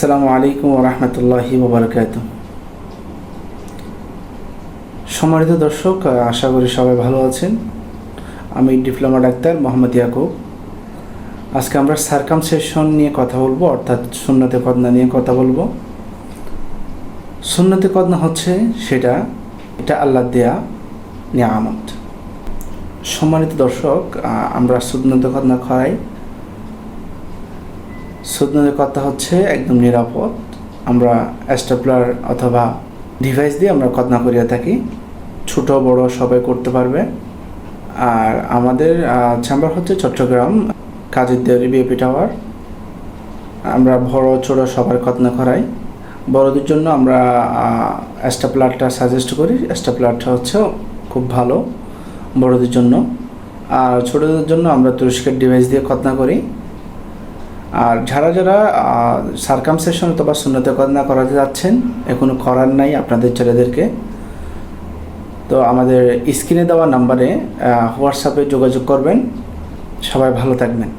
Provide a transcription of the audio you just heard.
আসসালামু আলাইকুম রহমতুল্লাহি ওবরাকাতুহু। সম্মানিত দর্শক, আশা করি সবাই ভালো আছেন। আমি ডিপ্লোমা ডাক্তার মোহাম্মদ ইয়াকুব। আজকে আমরা সারকামসিশন নিয়ে কথা বলবো, অর্থাৎ সুন্নতে কদনা নিয়ে কথা বলবো। সুন্নতে কদনা হচ্ছে এটা আল্লাহ দেয়া নিয়ামত। সম্মানিত দর্শক, আমরা সুন্নতে কদনা খাই। সুন্নতে কদনা হচ্ছে একদম নিরাপদ। আমরা স্টেপলার অথবা ডিভাইস দিয়ে আমরা কদনা করিয়া থাকি। ছোট বড় সবাই করতে পারবে। আর আমাদের চেম্বার হচ্ছে চট্টগ্রাম কাজীদের বিএপি টাওয়ার। আমরা বড় ছোট সবার কদনা করাই। বড়দের জন্য আমরা স্টেপলারটা সাজেস্ট করি। স্টেপলারটা হচ্ছে খুব ভালো বড়দের জন্য। আর ছোটদের জন্য আমরা তুরস্কের ডিভাইস দিয়ে কদনা করি। আর যারা সারকামসিশন অথবা সুন্নতে কদনা করাতে যাচ্ছেন, এখনো করার নাই আপনাদের ছেলেদেরকে, তো আমাদের স্ক্রিনে দেওয়া নাম্বারে হোয়াটসঅ্যাপে যোগাযোগ করবেন। সবাই ভালো থাকবেন।